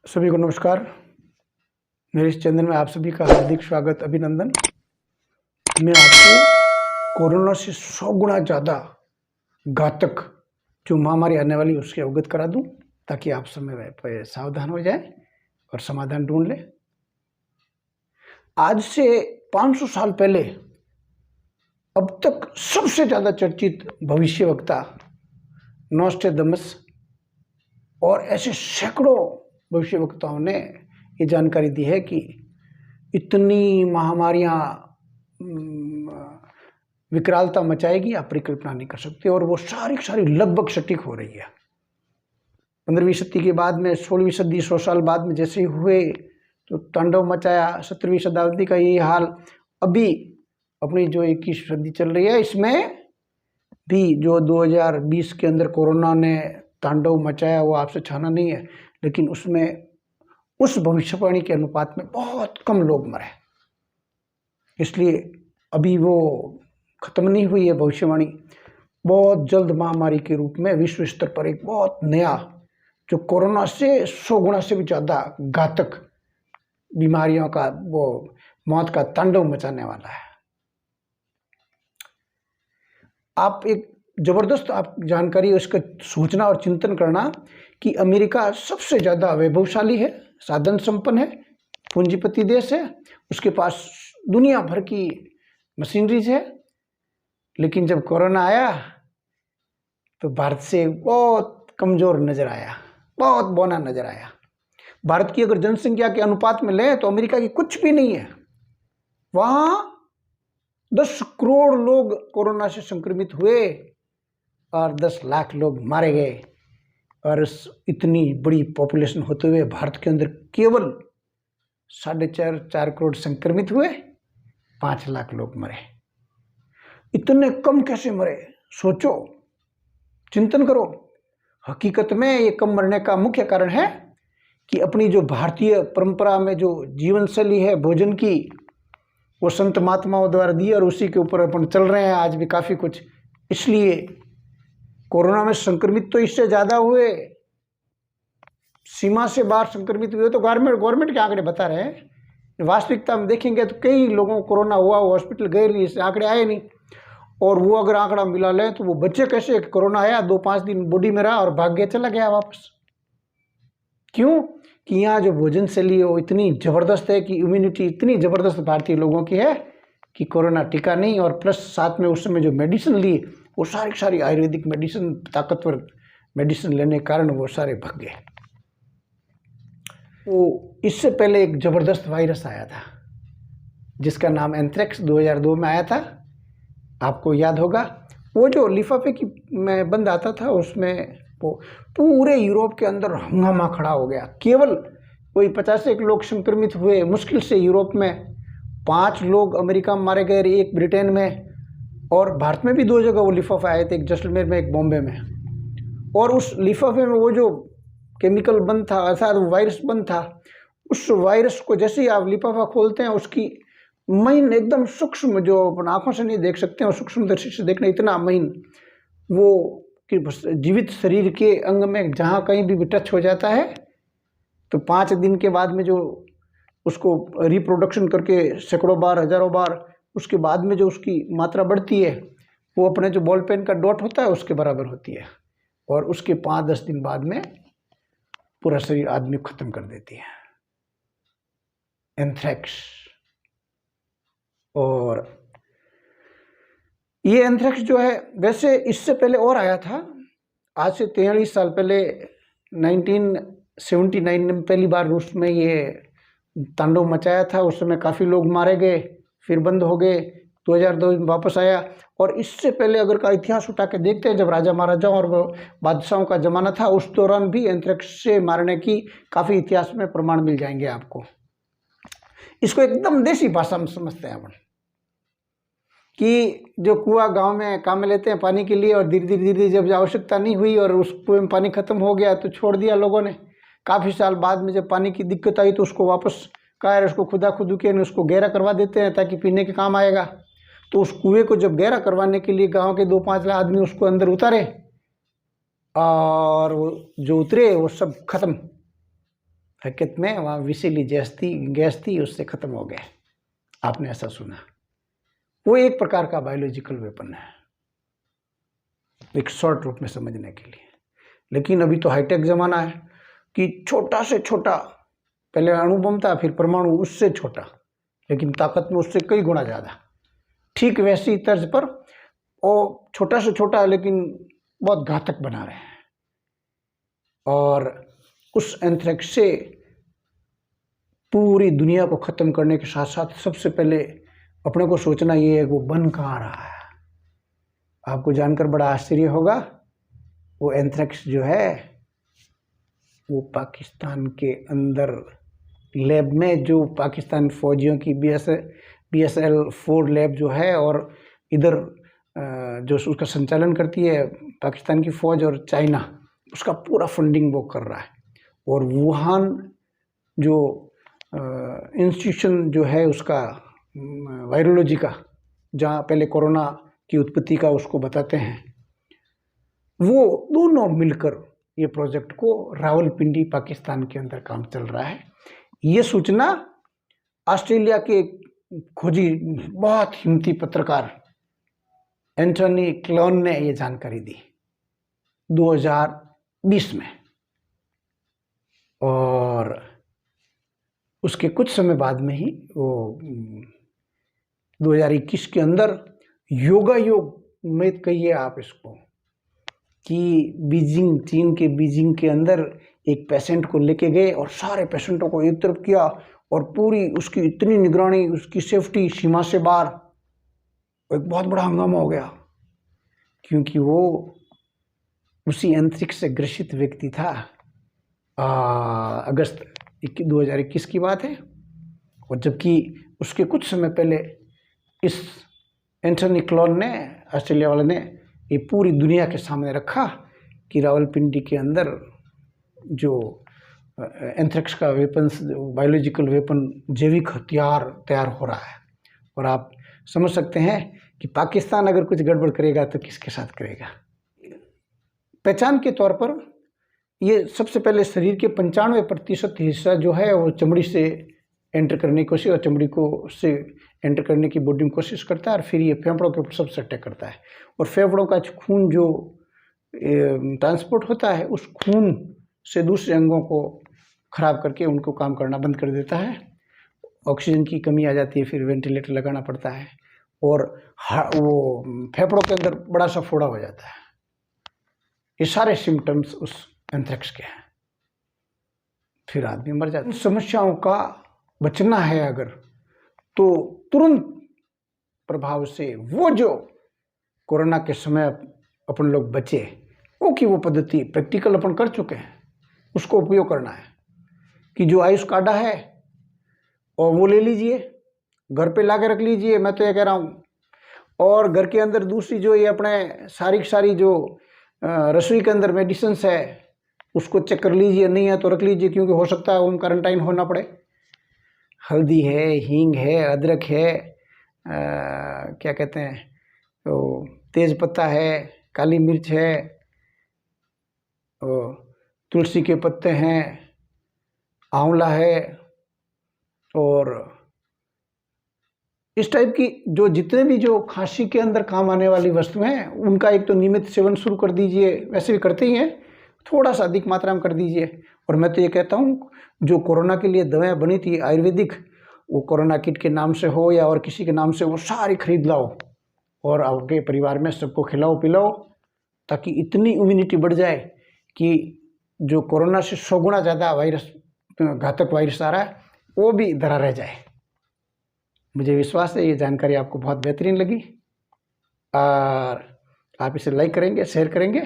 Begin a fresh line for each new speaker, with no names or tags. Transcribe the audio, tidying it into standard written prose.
सभी को नमस्कार। मेरे इस चैनल में आप सभी का हार्दिक स्वागत, अभिनंदन। मैं आपको कोरोना से 100 गुना ज़्यादा घातक जो महामारी आने वाली है उसके अवगत करा दूं, ताकि आप समय पर सावधान हो जाएं और समाधान ढूंढ लें। आज से 500 साल पहले अब तक सबसे ज़्यादा चर्चित भविष्यवक्ता नोस्ट्राडामस और ऐसे सैकड़ों भविष्यवक्ताओं ने ये जानकारी दी है कि इतनी महामारियां विकरालता मचाएगी, आप परिकल्पना नहीं कर सकते। और वो सारी लगभग सटीक हो रही है। 15वीं सदी के बाद में 16वीं सदी 100 साल बाद में जैसे ही हुए तो तांडव मचाया। 17वीं शताब्दी का यही हाल। अभी अपनी जो 21वीं सदी चल रही है, इसमें भी जो 2020 के अंदर कोरोना ने तांडव मचाया वो आपसे छाना नहीं है, लेकिन उसमें उस भविष्यवाणी के अनुपात में बहुत कम लोग मरे। इसलिए अभी वो खत्म नहीं हुई है भविष्यवाणी। बहुत जल्द महामारी के रूप में विश्व स्तर पर एक बहुत नया, जो कोरोना से 100 गुना से भी ज़्यादा घातक बीमारियों का, वो मौत का तांडव मचाने वाला है। आप एक जबरदस्त आप जानकारी उसका सोचना और चिंतन करना कि अमेरिका सबसे ज़्यादा वैभवशाली है, साधन संपन्न है, पूंजीपति देश है, उसके पास दुनिया भर की मशीनरीज है। लेकिन जब कोरोना आया तो भारत से बहुत कमज़ोर नज़र आया, बहुत बौना नज़र आया। भारत की अगर जनसंख्या के अनुपात में लें तो अमेरिका की कुछ भी नहीं है। वहाँ 10 करोड़ लोग कोरोना से संक्रमित हुए और 10 लाख लोग मारे गए। और इतनी बड़ी पॉपुलेशन होते हुए भारत के अंदर केवल 4.5 करोड़ संक्रमित हुए, 5 लाख लोग मरे। इतने कम कैसे मरे? सोचो, चिंतन करो। हकीकत में ये कम मरने का मुख्य कारण है कि अपनी जो भारतीय परंपरा में जो जीवन शैली है भोजन की, वो संत महात्माओं द्वारा दी और उसी के ऊपर अपन चल रहे हैं आज भी काफ़ी कुछ। इसलिए कोरोना में संक्रमित तो इससे ज़्यादा हुए, सीमा से बाहर संक्रमित हुए तो गवर्नमेंट के आंकड़े बता रहे हैं। वास्तविकता में देखेंगे तो कई लोगों को कोरोना हुआ, वो हॉस्पिटल गए नहीं, इससे आंकड़े आए नहीं। और वो अगर आंकड़ा मिला लें तो वो बच्चे कैसे, कोरोना आया 2-5 दिन बॉडी में रहा और भाग गया, चला गया वापस। क्यों? कि यहाँ जो भोजन शैली है वो इतनी ज़बरदस्त है कि इम्यूनिटी इतनी ज़बरदस्त भारतीय लोगों की है कि कोरोना टिका नहीं। और प्लस साथ में उस समय जो मेडिसिन ली वो सारी आयुर्वेदिक मेडिसिन, ताकतवर मेडिसिन लेने के कारण वो सारे भाग गए। वो इससे पहले एक ज़बरदस्त वायरस आया था जिसका नाम एंथ्रेक्स 2002 में आया था, आपको याद होगा। वो जो लिफाफे की में बंद आता था उसमें वो पूरे यूरोप के अंदर हंगामा खड़ा हो गया। केवल कोई 50 लोग संक्रमित हुए मुश्किल से यूरोप में, 5 लोग अमेरिका में मारे गए, 1 ब्रिटेन में, और भारत में भी 2 जगह वो लिफाफे आए थे, एक जैसलमेर में, एक बॉम्बे में। और उस लिफाफे में वो जो केमिकल बंद था, अर्थात वायरस बंद था, उस वायरस को जैसे ही आप लिफाफा खोलते हैं उसकी महीन एकदम सूक्ष्म, जो अपन आँखों से नहीं देख सकते हैं, सूक्ष्म दर्शी से देखना इतना महीन, वो कि जीवित शरीर के अंग में जहाँ कहीं भी टच हो जाता है तो 5 दिन के बाद में जो उसको रिप्रोडक्शन करके सैकड़ों बार, हजारों बार, उसके बाद में जो उसकी मात्रा बढ़ती है वो अपने जो बॉल पेन का डॉट होता है उसके बराबर होती है। और उसके 5-10 दिन बाद में पूरा शरीर आदमी खत्म कर देती है, एंथ्रेक्स। और ये एंथ्रेक्स जो है, वैसे इससे पहले और आया था, आज से 43 साल पहले 1979 में पहली बार रूस में ये तांडव मचाया था। उस समय काफ़ी लोग मारे गए, फिर बंद हो गए, 2002 में वापस आया। और इससे पहले अगर का इतिहास उठा के देखते हैं, जब राजा महाराजाओं और बादशाहों का ज़माना था, उस दौरान भी एंथ्रेक्स से मारने की काफ़ी इतिहास में प्रमाण मिल जाएंगे आपको। इसको एकदम देसी भाषा में समझते हैं अपन कि जो कुआं गांव में काम में लेते हैं पानी के लिए, और धीरे धीरे जब आवश्यकता नहीं हुई और उस कुएं में पानी खत्म हो गया तो छोड़ दिया लोगों ने। काफ़ी साल बाद में जब पानी की दिक्कत आई तो उसको वापस कहा यार उसको खुदा खुदू के उसको गहरा करवा देते हैं ताकि पीने के काम आएगा। तो उस कुएं को जब गहरा करवाने के लिए गांव के 2-5 आदमी उसको अंदर उतारे, और वो जो उतरे वो सब खत्म। हकीकत में वहाँ विषैली गैस थी, उससे ख़त्म हो गए। आपने ऐसा सुना। वो एक प्रकार का बायोलॉजिकल वेपन है, एक शॉर्ट रूप में समझने के लिए। लेकिन अभी तो हाईटेक ज़माना है कि छोटा से छोटा, पहले अणु बम था, फिर परमाणु, उससे छोटा, लेकिन ताकत में उससे कई गुना ज़्यादा। ठीक वैसी तर्ज पर वो छोटा से छोटा लेकिन बहुत घातक बना रहे हैं। और उस एंथ्रेक्स से पूरी दुनिया को ख़त्म करने के साथ साथ सबसे पहले अपने को सोचना ये है कि वो बन कहाँ रहा है। आपको जानकर बड़ा आश्चर्य होगा, वो एंथ्रेक्स जो है वो पाकिस्तान के अंदर लैब में, जो पाकिस्तान फौजियों की BSL-4 लैब जो है, और इधर जो उसका संचालन करती है पाकिस्तान की फ़ौज और चाइना, उसका पूरा फंडिंग वो कर रहा है। और वुहान जो इंस्टीट्यूशन जो है उसका वायरोलॉजी का, जहाँ पहले कोरोना की उत्पत्ति का उसको बताते हैं, वो दोनों मिलकर ये प्रोजेक्ट को रावलपिंडी पाकिस्तान के अंदर काम चल रहा है। ये सूचना ऑस्ट्रेलिया के खोजी बहुत हिम्मती पत्रकार एंथनी क्लोन ने ये जानकारी दी 2020 में, और उसके कुछ समय बाद में ही वो 2021 के अंदर योगायोग में कहिए आप इसको, कि बीजिंग, चीन के बीजिंग के अंदर एक पेशेंट को लेके गए और सारे पेशेंटों को एक तरफ किया और पूरी उसकी इतनी निगरानी, उसकी सेफ्टी सीमा से बाहर। एक बहुत बड़ा हंगामा हो गया क्योंकि वो उसी अंतरिक्ष से ग्रसित व्यक्ति था। अगस्त 2021 की बात है। और जबकि उसके कुछ समय पहले इस एंथनी क्लोन ने, ऑस्ट्रेलिया वाले ने, ये पूरी दुनिया के सामने रखा कि रावलपिंडी के अंदर जो एंथ्रेक्स का वेपन्स, बायोलॉजिकल वेपन, जैविक हथियार तैयार हो रहा है। और आप समझ सकते हैं कि पाकिस्तान अगर कुछ गड़बड़ करेगा तो किसके साथ करेगा। पहचान के तौर पर ये सबसे पहले शरीर के 95% हिस्सा जो है वो चमड़ी से एंटर करने की कोशिश, और चमड़ी को से एंटर करने की बॉडी में कोशिश करता है, और फिर ये फेफड़ों के ऊपर सबसे अटैक करता है। और फेफड़ों का खून जो ट्रांसपोर्ट होता है, उस खून से दूसरे अंगों को ख़राब करके उनको काम करना बंद कर देता है। ऑक्सीजन की कमी आ जाती है, फिर वेंटिलेटर लगाना पड़ता है, और वो फेफड़ों के अंदर बड़ा सा फोड़ा हो जाता है। ये सारे सिम्टम्स उस एंथ्रेक्स के हैं। फिर आदमी मर जाता है। समस्याओं का बचना है अगर, तो तुरंत प्रभाव से वो जो कोरोना के समय अपन लोग बचे, वो की वो पद्धति प्रैक्टिकल अपन कर चुके हैं, उसको उपयोग करना है। कि जो आयुष काढ़ा है और वो ले लीजिए, घर पे ला के रख लीजिए, मैं तो ये कह रहा हूँ। और घर के अंदर दूसरी जो ये अपने सारी जो रसोई के अंदर मेडिसिन्स है, उसको चेक कर लीजिए, नहीं है तो रख लीजिए, क्योंकि हो सकता है होम क्वारंटाइन होना पड़े। हल्दी है, हींग है, अदरक है, क्या कहते हैं, तो तेज पत्ता है, काली मिर्च है, तुलसी के पत्ते हैं, आंवला है, और इस टाइप की जो जितने भी जो खांसी के अंदर काम आने वाली वस्तुएं हैं, उनका एक तो नियमित सेवन शुरू कर दीजिए। वैसे भी करते ही हैं, थोड़ा सा अधिक मात्रा में कर दीजिए। और मैं तो ये कहता हूँ, जो कोरोना के लिए दवाएं बनी थी आयुर्वेदिक, वो कोरोना किट के नाम से हो या और किसी के नाम से, वो सारी खरीद लाओ और आपके परिवार में सबको खिलाओ पिलाओ, ताकि इतनी इम्यूनिटी बढ़ जाए कि जो कोरोना से 100 गुना ज़्यादा वायरस, घातक वायरस आ रहा है, वो भी धरा रह जाए। मुझे विश्वास है ये जानकारी आपको बहुत बेहतरीन लगी, और आप इसे लाइक करेंगे, शेयर करेंगे।